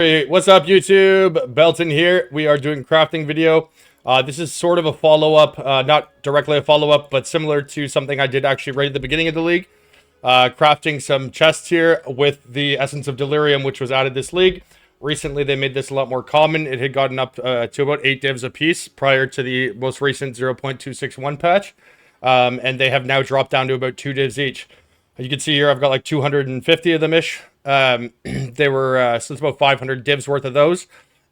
Hey, what's up YouTube? Belton here. We are doing crafting video. This is sort of a follow-up, not directly a follow-up, but similar to something I did actually right at the beginning of the league. Crafting some chests here with the Essence of Delirium, which was added this league. Recently, they made this a lot more common. It had gotten up to about 8 divs a piece prior to the most recent 0.261 patch. And they have now dropped down to about 2 divs each. You can see here I've got like 250 of them-ish. They were, so it's about 500 divs worth of those.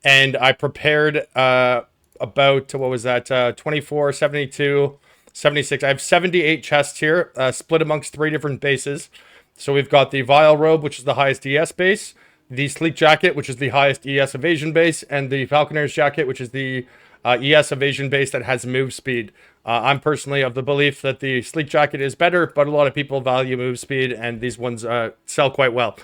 And I prepared about, what was that, 24, 72, 76. I have 78 chests here, split amongst 3 different bases. So we've got the Vile Robe, which is the highest ES base, the Sleek Jacket, which is the highest ES evasion base, and the Falconer's Jacket, which is the ES evasion base that has move speed. I'm personally of the belief that the Sleek Jacket is better, but a lot of people value move speed, and these ones sell quite well.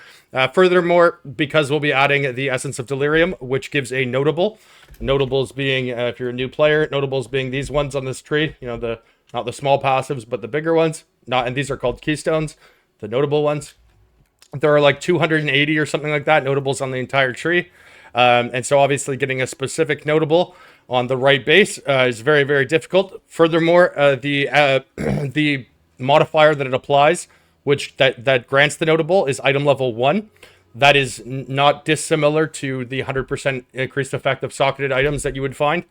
Furthermore, because we'll be adding the Essence of Delirium, which gives a notable. Notables being, if you're a new player, notables being these ones on this tree. You know, not the small passives, but the bigger ones. And these are called keystones, the notable ones. There are like 280 or something like that notables on the entire tree. And so obviously getting a specific notable on the right base is very, very difficult. Furthermore, the modifier that it applies, which that grants the notable, is item level 1. That is not dissimilar to the 100% increased effect of socketed items that you would find.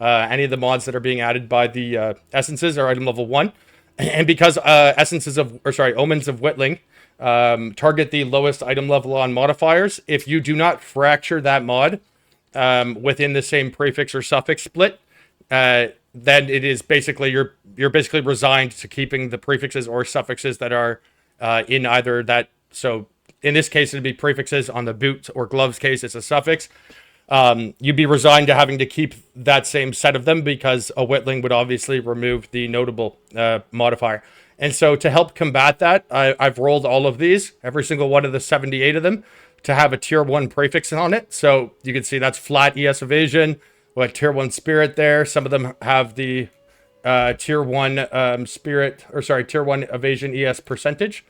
Any of the mods that are being added by the essences are item level 1. And because omens of Whittling target the lowest item level on modifiers, if you do not fracture that mod within the same prefix or suffix split, then it is basically you're basically resigned to keeping the prefixes or suffixes that are in either that. So in this case, it'd be prefixes. On the boot or gloves case, it's a suffix. You'd be resigned to having to keep that same set of them because a Whittling would obviously remove the notable modifier. And so to help combat that, I've rolled all of these, every single one of the 78 of them, to have a tier 1 prefix on it. So you can see that's flat ES evasion, with tier 1 spirit there. Some of them have the tier 1 tier 1 evasion ES percentage.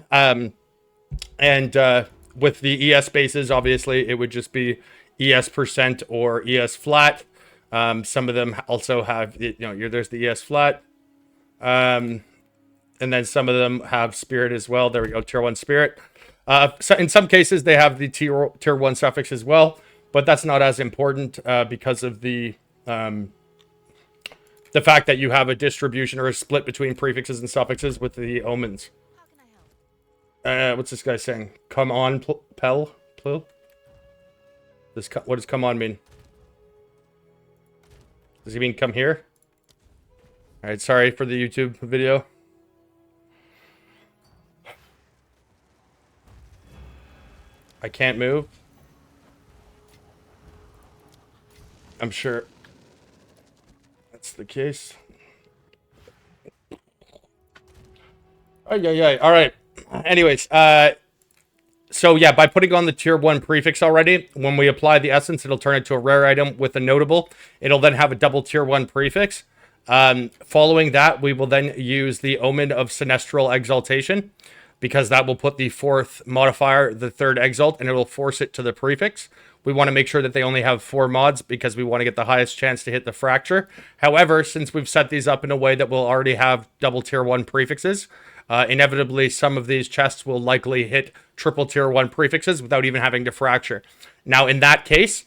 With the ES bases, obviously, it would just be ES percent or ES flat. Some of them also have, there's the ES flat. And then some of them have spirit as well. There we go, tier 1 spirit. So in some cases, they have the tier 1 suffix as well, but that's not as important because of the fact that you have a distribution or a split between prefixes and suffixes with the omens. What's this guy saying? Come on, Pel? What does come on mean? Does he mean come here? Alright, sorry for the YouTube video. I can't move. I'm sure that's the case. Oh, yeah. All right. Anyways, so yeah, by putting on the tier 1 prefix already, when we apply the essence, it'll turn into a rare item with a notable. It'll then have a double tier 1 prefix. Following that, we will then use the Omen of Sinestral Exaltation, because that will put the 4th modifier, the 3rd exalt, and it will force it to the prefix. We want to make sure that they only have 4 mods because we want to get the highest chance to hit the fracture. However, since we've set these up in a way that will already have double tier 1 prefixes, inevitably some of these chests will likely hit triple tier 1 prefixes without even having to fracture. Now, in that case,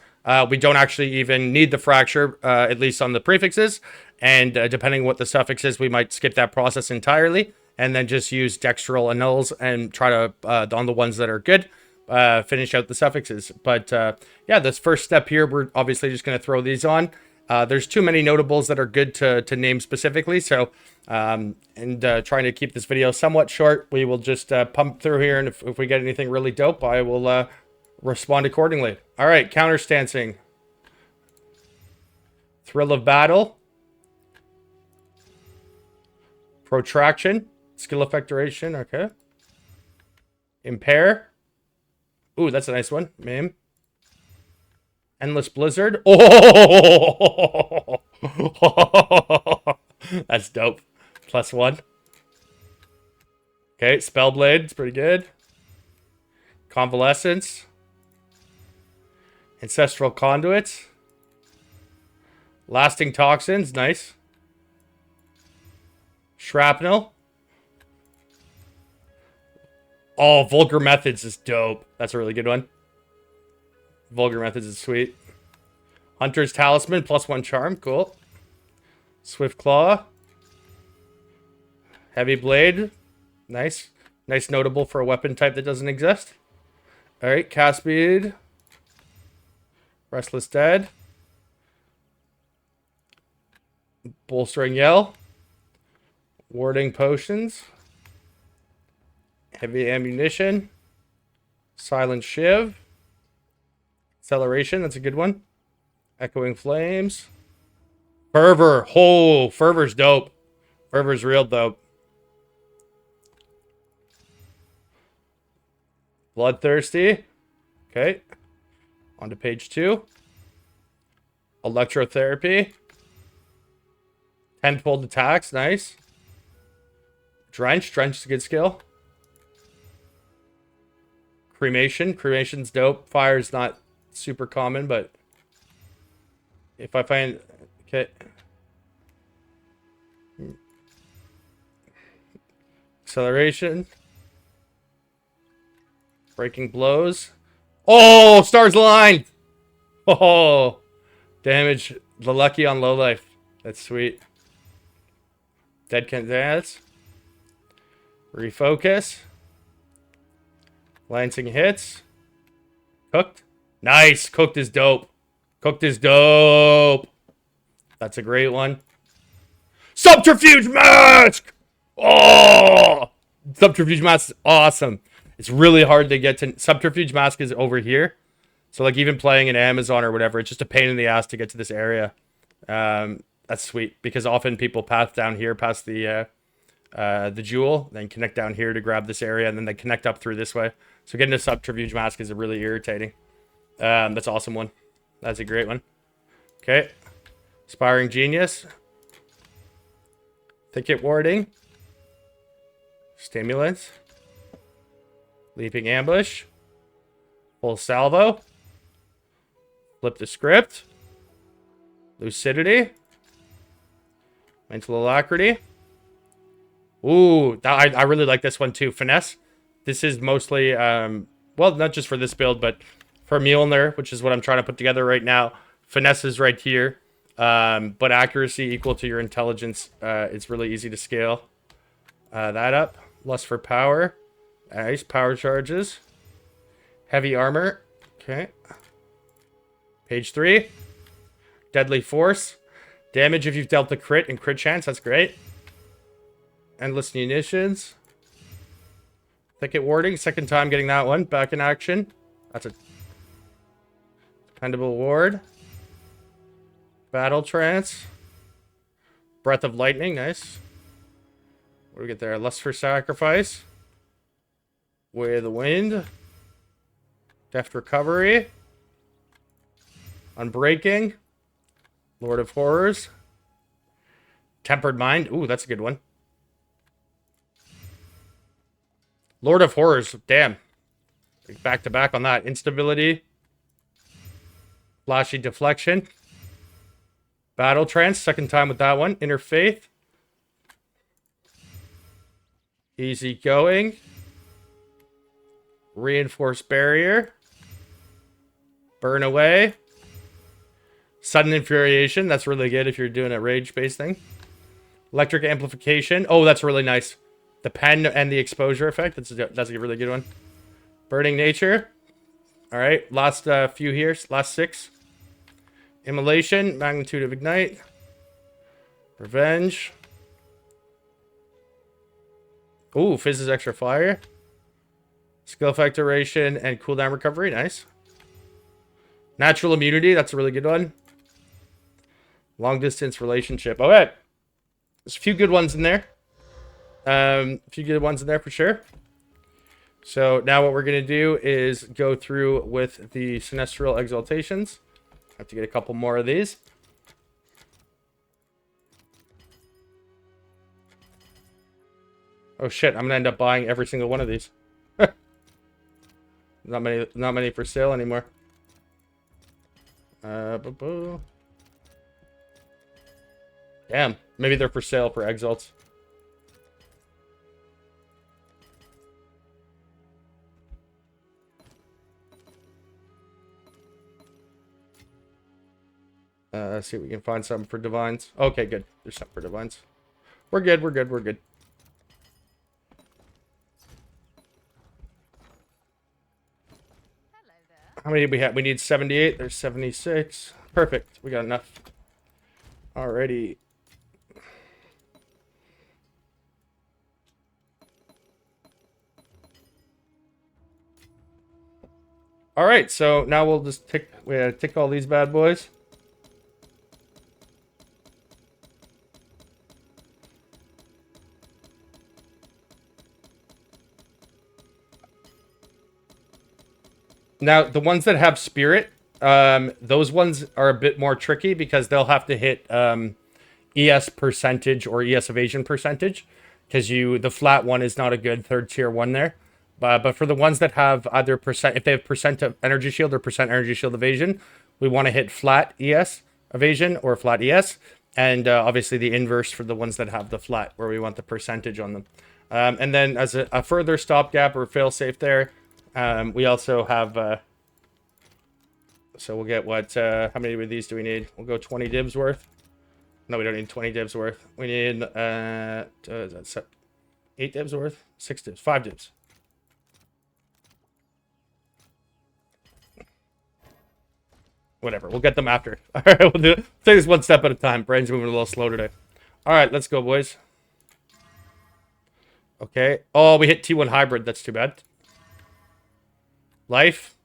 we don't actually even need the fracture, at least on the prefixes. And depending on what the suffix is, we might skip that process entirely and then just use dextral annuls and try to, on the ones that are good, finish out the suffixes. But yeah, this first step here, we're obviously just going to throw these on. There's too many notables that are good to name specifically. So, trying to keep this video somewhat short, we will just pump through here. And if we get anything really dope, I will respond accordingly. All right, counterstancing. Thrill of Battle. Protraction. Skill effect duration. Okay. Impair. Ooh, that's a nice one. Meme. Endless Blizzard. Oh! That's dope. +1. Okay, Spellblade. It's pretty good. Convalescence. Ancestral conduits. Lasting toxins, nice. Shrapnel. Oh, vulgar methods is dope. That's a really good one. Vulgar methods is sweet. Hunter's talisman, +1 charm, cool. Swift claw. Heavy blade, nice. Nice notable for a weapon type that doesn't exist. All right, cast speed. Restless dead. Bolstering yell. Warding potions. Heavy ammunition. Silent shiv. Acceleration, that's a good one. Echoing flames. Fervor. Oh, fervor's dope. Fervor's real dope. Bloodthirsty. Okay. On to page 2. Electrotherapy. Tenfold attacks, nice. Drench. Drench is a good skill. Cremation. Cremation's dope. Fire's not super common, but if I find... Okay. Acceleration. Breaking blows. Oh, stars aligned! Oh, damage the lucky on low life. That's sweet. Dead can dance. Refocus. Lancing hits. Cooked. Nice. Cooked is dope. Cooked is dope. That's a great one. Subterfuge mask! Oh! Subterfuge mask is awesome. It's really hard to get to. Subterfuge mask is over here. So like even playing in Amazon or whatever, it's just a pain in the ass to get to this area. That's sweet because often people path down here past the jewel, then connect down here to grab this area, and then they connect up through this way. So getting a subterfuge mask is really irritating. That's an awesome one. That's a great one. Okay. Aspiring Genius. Thicket Warding. Stimulants. Leaping Ambush. Full Salvo. Flip the Script. Lucidity. Mental Alacrity. Ooh, I really like this one too. Finesse. This is mostly, well, not just for this build, but for Mjolnir, which is what I'm trying to put together right now. Finesse is right here. But accuracy equal to your intelligence. It's really easy to scale that up. Lust for power. Nice. Power charges. Heavy armor. Okay. Page 3. Deadly force. Damage if you've dealt the crit and crit chance. That's great. Endless munitions. Thicket warding. Second time getting that one. Back in action. That's a dependable ward. Battle trance. Breath of lightning. Nice. What do we get there? Lust for sacrifice. Way of the wind. Deft recovery. Unbreaking. Lord of horrors. Tempered mind. Ooh, that's a good one. Lord of horrors. Damn. Back to back on that. Instability. Flashy deflection. Battle trance. Second time with that one. Inner faith. Easy going. Reinforced barrier. Burn away. Sudden infuriation. That's really good if you're doing a rage-based thing. Electric amplification. Oh, that's really nice. The pen and the exposure effect. That's a really good one. Burning nature. All right. Last few here. Last 6. Immolation. Magnitude of ignite. Revenge. Ooh, fizzes extra fire. Skill effect duration and cooldown recovery. Nice. Natural immunity. That's a really good one. Long distance relationship. All right. There's a few good ones in there. A few good ones in there for sure. So now what we're going to do is go through with the Sinestral Exaltations. Have to get a couple more of these. Oh shit, I'm going to end up buying every single one of these. Not many for sale anymore. Boo-boo. Damn, maybe they're for sale for exalts. Let's see if we can find something for divines. Okay, good. There's something for divines. We're good, we're good, we're good. How many do we have? We need 78. There's 76. Perfect. We got enough. Alrighty. Alright, so now we'll just tick all these bad boys. Now, the ones that have spirit, those ones are a bit more tricky because they'll have to hit ES percentage or ES evasion percentage, because the flat one is not a good third tier one there. But for the ones that have either percent, if they have percent of energy shield or percent energy shield evasion, we want to hit flat ES evasion or flat ES, and obviously the inverse for the ones that have the flat, where we want the percentage on them. And then as a further stopgap or failsafe there, we also have, so we'll get what, how many of these do we need? We'll go 20 divs worth. No, we don't need 20 divs worth. We need, that's 8 divs worth? 6 divs, 5 divs. Whatever, we'll get them after. All right, we'll take this one step at a time. Brain's moving a little slow today. All right, let's go, boys. Okay. Oh, we hit T1 hybrid. That's too bad. Life.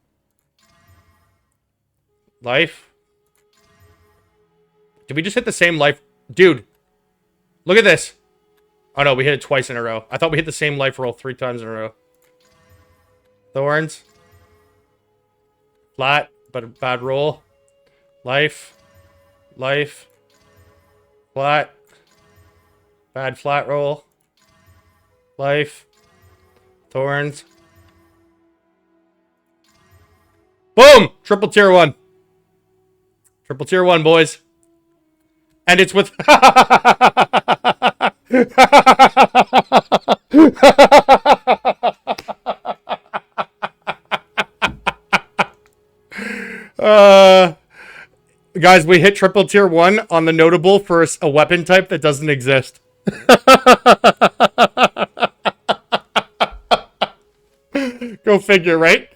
Life. Did we just hit the same life? Dude, look at this. Oh, no, we hit it twice in a row. I thought we hit the same life roll 3 times in a row. Thorns. Flat, but a bad roll. Life. Life. Flat. Bad flat roll. Life. Thorns. Boom! Triple tier 1. Triple tier 1, boys. And it's with... Guys, we hit triple tier 1 on the notable for a weapon type that doesn't exist. Go figure, right?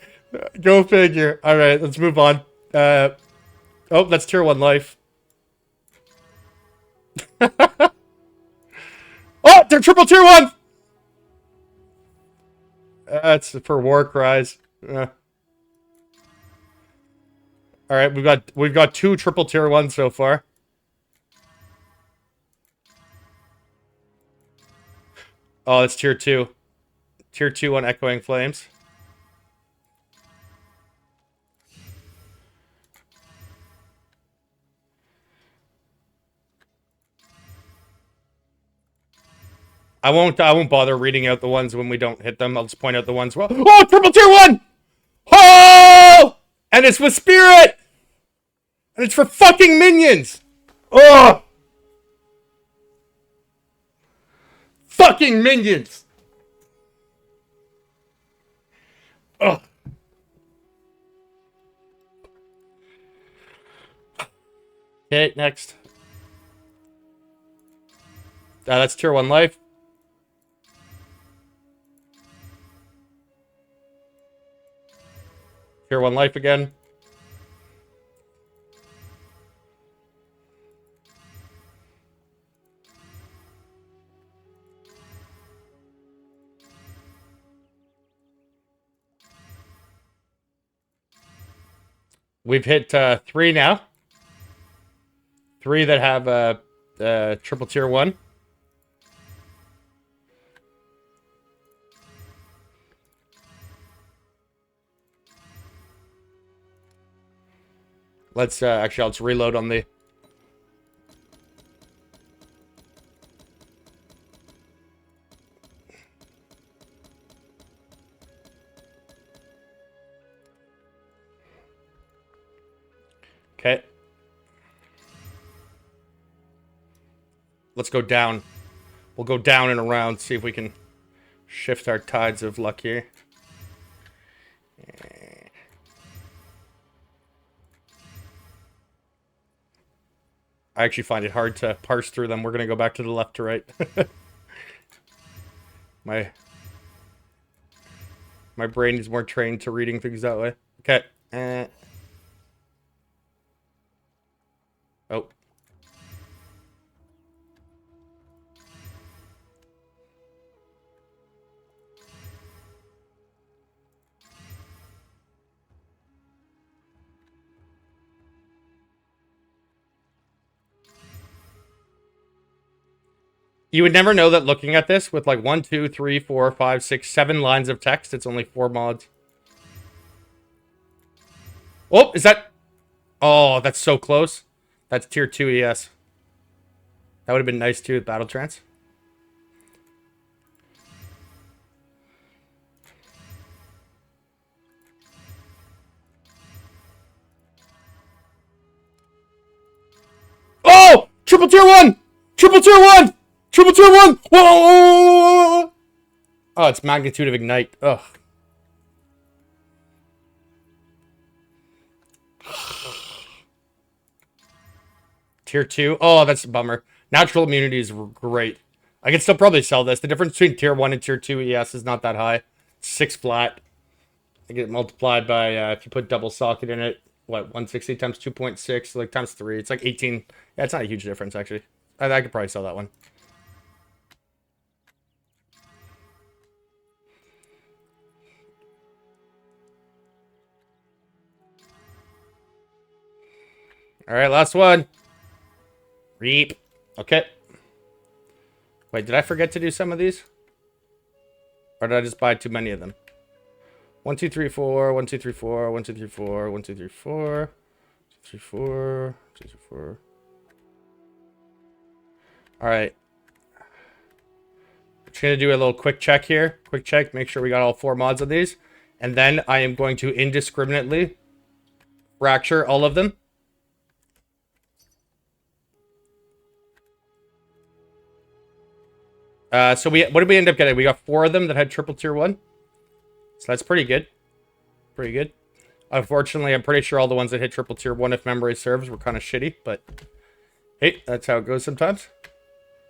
Go figure. All right, let's move on. Oh, that's tier 1 life. Oh, they're triple tier 1! That's for war cries. All right, we've got 2 triple tier 1 so far. Oh, it's tier 2. Tier 2 on Echoing Flames. I won't bother reading out the ones when we don't hit them. I'll just point out the ones. Well, oh, triple tier 1! Oh! And it's with spirit! And it's for fucking minions! Oh! Fucking minions! Oh. Okay, next. That's tier 1 life. Tier 1 life again. We've hit 3 now. 3 that have triple tier 1. Let's actually, I'll just reload on the... Okay. Let's go down. We'll go down and around, see if we can shift our tides of luck here. I actually find it hard to parse through them. We're going to go back to the left to right. My brain is more trained to reading things that way. Okay. Oh. You would never know that looking at this with like 1, 2, 3, 4, 5, 6, 7 lines of text. It's only 4 mods. Oh, is that... Oh, that's so close. That's tier 2 ES. That would have been nice too with Battle Trance. Oh! Triple tier 1! Triple tier 1! Triple tier 1! Whoa! Oh, it's magnitude of ignite. Ugh. Tier 2. Oh, that's a bummer. Natural immunity is great. I can still probably sell this. The difference between tier 1 and tier 2 ES is not that high. 6 flat. I get it multiplied by, if you put double socket in it, what, 160 times 2.6, like times 3. It's like 18. Yeah, it's not a huge difference, actually. I could probably sell that one. All right, last one. Reap. Okay. Wait, did I forget to do some of these? Or did I just buy too many of them? 1, 2, 3, 4. 1, 2, 3, 4. 1, 2, 3, 4. 1, 2, 3, 4. 2, 3, 4. 2, 3, 4. All right. Just gonna do a little quick check here. Quick check. Make sure we got all 4 mods of these, and then I am going to indiscriminately fracture all of them. So what did we end up getting? We got 4 of them that had triple tier 1. So that's pretty good. Pretty good. Unfortunately, I'm pretty sure all the ones that hit triple tier 1, if memory serves, were kind of shitty. But hey, that's how it goes sometimes.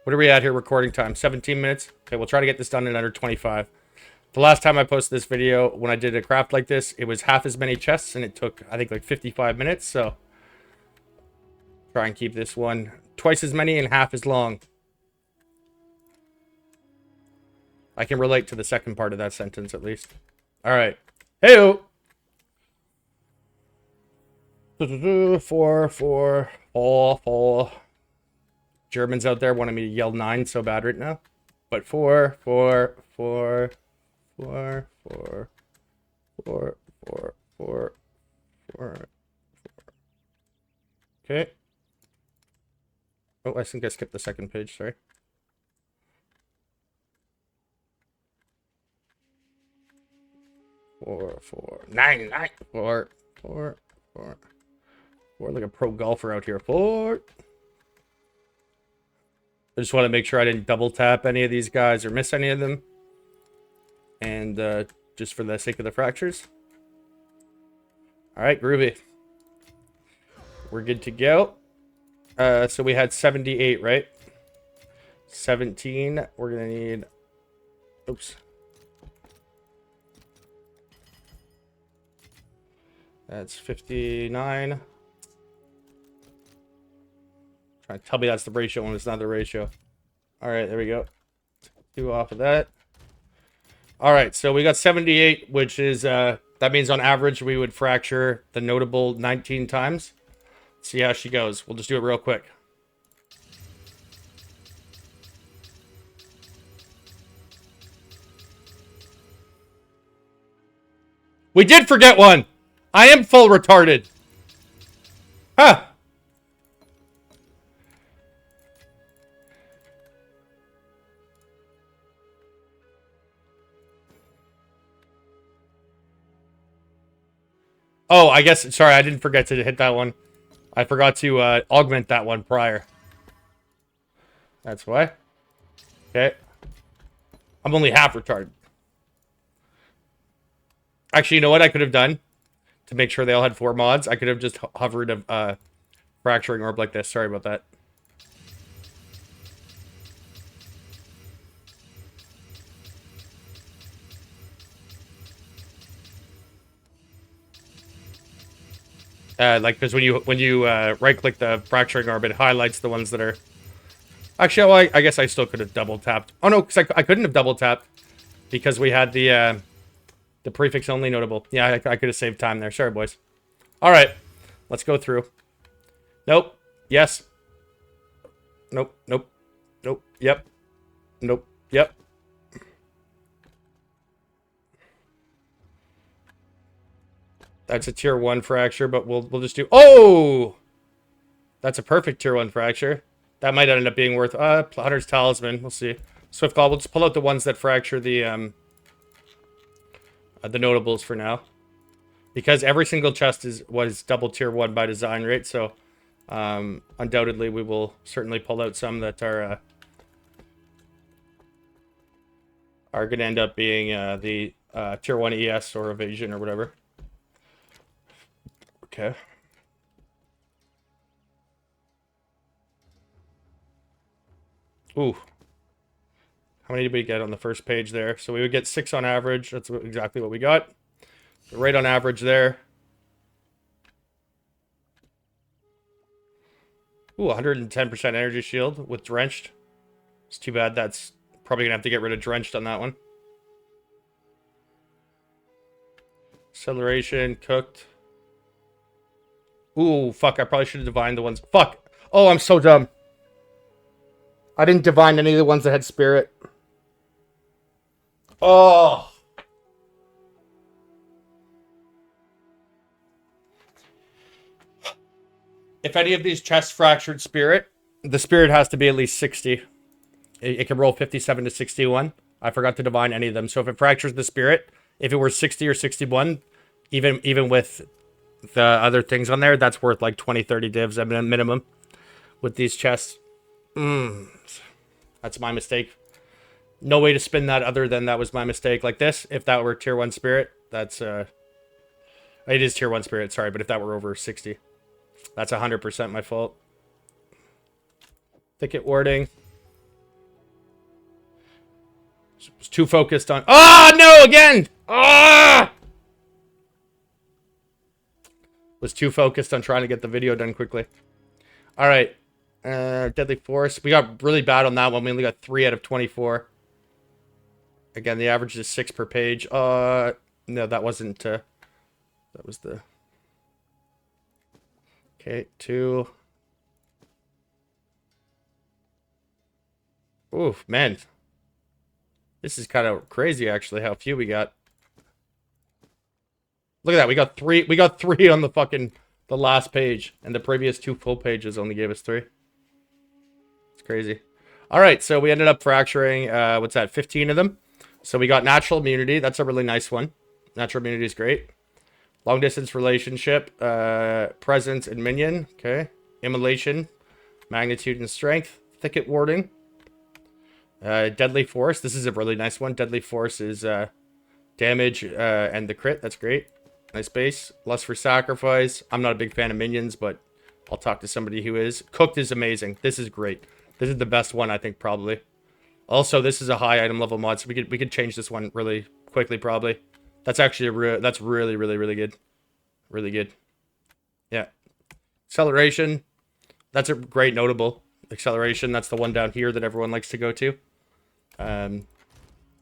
What are we at here recording time? 17 minutes. Okay, we'll try to get this done in under 25. The last time I posted this video, when I did a craft like this, it was half as many chests, and it took, I think, like 55 minutes. So try and keep this one twice as many and half as long. I can relate to the second part of that sentence, at least. All right. Hey-o! 4, 4, 4, 4. Germans out there wanted me to yell 9 so bad right now. But 4, 4, 4, 4, 4, 4, 4, 4, 4. Okay. Oh, I think I skipped the second page, sorry. 4, 4, 9, 9, 4, 4, 4. We're like a pro golfer out here. 4. I just want to make sure I didn't double tap any of these guys or miss any of them. And just for the sake of the fractures. All right, groovy. We're good to go. So we had 78, right? 17. We're going to need... Oops. That's 59. Trying to tell me that's the ratio when it's not the ratio. All right, there we go. 2 off of that. All right, so we got 78, which is, that means on average we would fracture the notable 19 times. Let's see how she goes. We'll just do it real quick. We did forget one. I am full retarded. Huh. Oh, I guess, sorry, I didn't forget to hit that one. I forgot to augment that one prior. That's why. Okay. I'm only half retarded. Actually, you know what I could have done to make sure they all had 4 mods? I could have just hovered a fracturing orb like this. Sorry about that. Like, because when you right-click the fracturing orb, it highlights the ones that are... Actually, well, I guess I still could have double-tapped. Oh, no, because I couldn't have double-tapped because we had the prefix only notable. Yeah, I could have saved time there. Sorry, boys. All right, let's go through. Nope. Yes. Nope. Nope. Nope. Yep. Nope. Yep. That's a tier 1 fracture, but we'll just do... Oh! That's a perfect tier 1 fracture. That might end up being worth... Hunter's Talisman. We'll see. Swift Claw. We'll just pull out the ones that fracture the notables for now. Because every single chest was double tier 1 by design, right? So, undoubtedly, we will certainly pull out some that are going to end up being the tier 1 ES or evasion or whatever. Okay. Ooh. How many did we get on the first page there? So we would get 6 on average. That's exactly what we got. Right on average there. Ooh, 110% energy shield with drenched. It's too bad that's probably going to have to get rid of drenched on that one. Acceleration, cooked. Ooh, fuck, I probably should have divined the ones. Fuck. Oh, I'm so dumb. I didn't divine any of the ones that had spirit. Oh. If any of these chests fractured spirit, the spirit has to be at least 60. It can roll 57 to 61. I forgot to divine any of them. So if it fractures the spirit, if it were 60 or 61, even with the other things on there, that's worth like 20, 30 divs at minimum with these chests. That's my mistake. No way to spin that other than that was my mistake. Like this, if that were tier 1 spirit, that's... it is tier 1 spirit, sorry, but if that were over 60, that's 100% my fault. Thicket warding. Was too focused on... Oh, no, again! Ah! Was too focused on trying to get the video done quickly. All right. Deadly Force. We got really bad on that one. We only got 3 out of 24. Again, the average is 6 per page. No, that wasn't... that was the... Okay, 2. Oof, man. This is kind of crazy, actually, how few we got. Look at that. We got 3. We got 3 on the last page, and the previous 2 full pages only gave us 3. It's crazy. All right, so we ended up fracturing, what's that, 15 of them. So we got natural immunity. That's a really nice one. Natural immunity is great. Long distance relationship, presence and minion. Okay. Immolation, magnitude and strength. Thicket warding. Deadly Force. This is a really nice one. Deadly Force is damage and the crit. That's great. Nice base. Lust for Sacrifice. I'm not a big fan of minions, but I'll talk to somebody who is. Cooked is amazing. This is great. This is the best one, I think, probably. Also, this is a high item level mod, so we could change this one really quickly, probably. That's actually that's really, really, really good. Really good. Yeah. Acceleration. That's a great notable. Acceleration. That's the one down here that everyone likes to go to.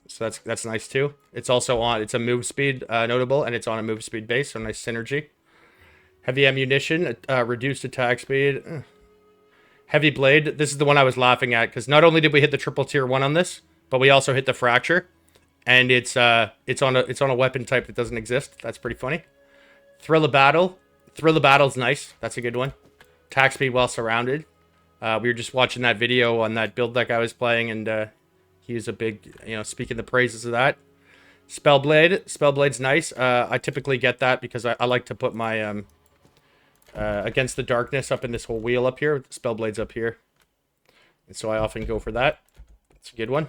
So that's nice too. It's also on. It's a move speed notable, and it's on a move speed base. So nice synergy. Heavy ammunition. Reduced attack speed. Heavy blade. This is the one I was laughing at because not only did we hit the triple tier 1 on this, but we also hit the fracture, and it's on a weapon type that doesn't exist. That's pretty funny. Thrill of battle. Thrill of battle's nice. That's a good one. Attack speed while surrounded. We were just watching that video on that build deck I was playing, and he was a big, speaking the praises of that. Spellblade. Spellblade's nice. I typically get that because I like to put my against the darkness up in this whole wheel up here. Spellblade's up here. And so I often go for that. It's a good one.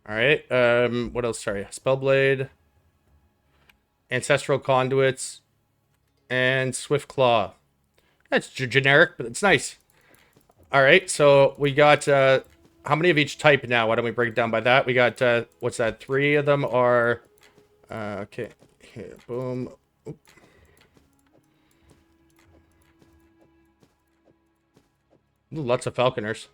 Alright, what else? Sorry. Spellblade. Ancestral Conduits. And Swift Claw. That's generic, but it's nice. Alright, so we got, how many of each type now? Why don't we break it down by that? We got, what's that? 3 of them are, okay. Here, boom. Oop. Ooh, lots of Falconers.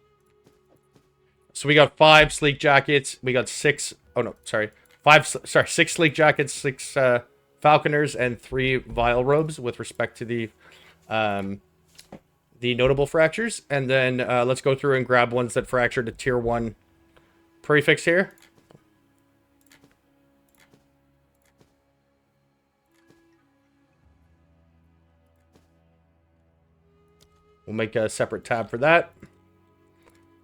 So we got 5 Sleek Jackets. We got 6, oh no, sorry. 6 Sleek Jackets, 6, Falconers, and 3 Vile Robes with respect to the notable fractures. And then let's go through and grab ones that fracture to tier 1 prefix here. We'll make a separate tab for that.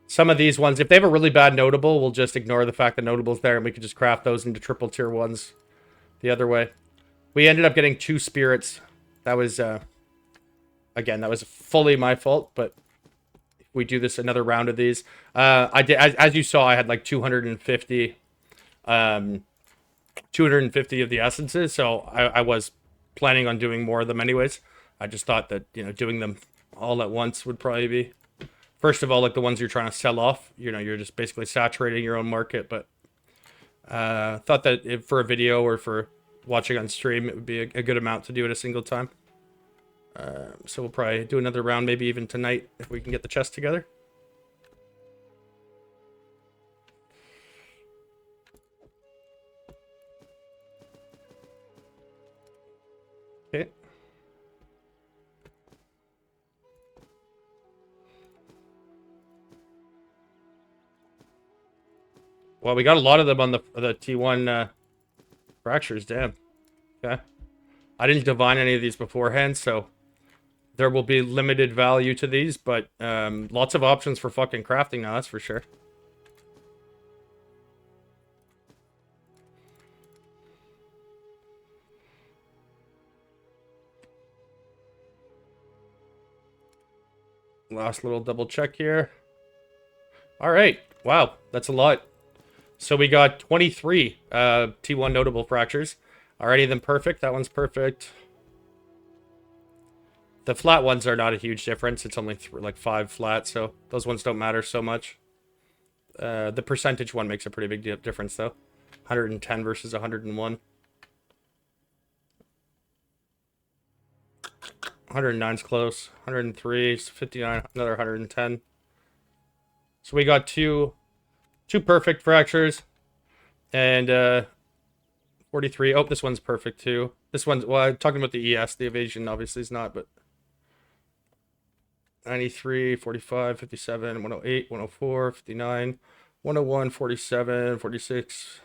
Some of these ones, if they have a really bad notable, we'll just ignore the fact that notable's there and we can just craft those into triple tier 1s the other way. We ended up getting 2 spirits. That was, again, that was fully my fault, but if we do this another round of these, I did, as you saw, I had like 250 of the essences, so I was planning on doing more of them anyways. I just thought that, you know, doing them all at once would probably be, first of all, like the ones you're trying to sell off, you know, you're just basically saturating your own market, but thought that if, for a video or for watching on stream, it would be a good amount to do at a single time. So we'll probably do another round, maybe even tonight, if we can get the chest together. Okay. Well, we got a lot of them on the T1 fractures, damn. Okay. I didn't divine any of these beforehand, so there will be limited value to these, but lots of options for fucking crafting now, that's for sure. Last little double check here. All right. Wow, that's a lot. So we got 23 T1 notable fractures. Are any of them perfect? That one's perfect. The flat ones are not a huge difference. It's only like 5 flat, so those ones don't matter so much. The percentage one makes a pretty big difference, though. 110 versus 101. 109's close. 103 is 59, another 110. So we got two perfect fractures. And 43. Oh, this one's perfect too. This one's, well, I'm talking about the ES. The evasion obviously is not, but 93, 45, 57, 108, 104, 59, 101, 47, 46,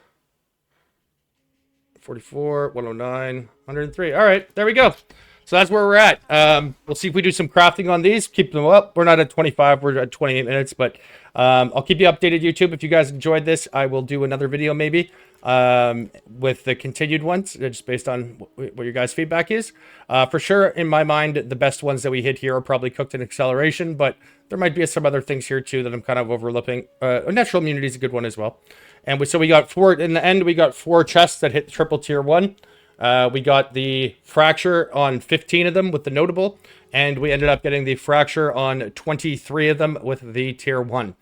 44, 109, 103. All right, there we go. So that's where we're at. We'll see if we do some crafting on these. Keep them up. We're not at 25. We're at 28 minutes. But I'll keep you updated, YouTube. If you guys enjoyed this, I will do another video maybe with the continued ones, just based on what your guys' feedback is. For sure, in my mind, the best ones that we hit here are probably cooked in acceleration. But there might be some other things here, too, that I'm kind of overlooking. Natural immunity is a good one as well. And so we got 4. In the end, we got 4 chests that hit triple tier 1. We got the fracture on 15 of them with the notable, and we ended up getting the fracture on 23 of them with the tier 1.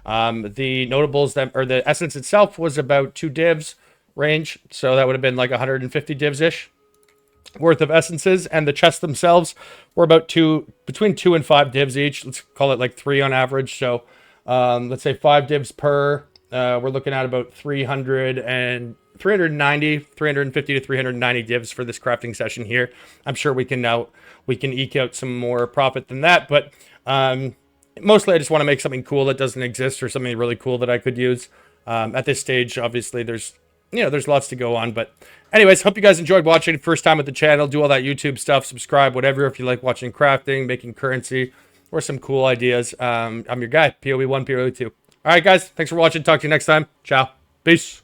The notables, that, or the essence itself, was about 2 divs range, so that would have been like 150 divs-ish worth of essences, and the chests themselves were about between 2 and 5 divs each. Let's call it like 3 on average, so let's say 5 divs per. We're looking at about 350 to 390 divs for this crafting session here. I'm sure we can eke out some more profit than that, but mostly I just want to make something cool that doesn't exist, or something really cool that I could use. At this stage, obviously, there's lots to go on, but anyways, hope you guys enjoyed watching. First time with the channel, do all that YouTube stuff, subscribe, whatever, if you like watching crafting, making currency, or some cool ideas. I'm your guy, PoE1, PoE2. All right, guys, thanks for watching. Talk to you next time. Ciao. Peace.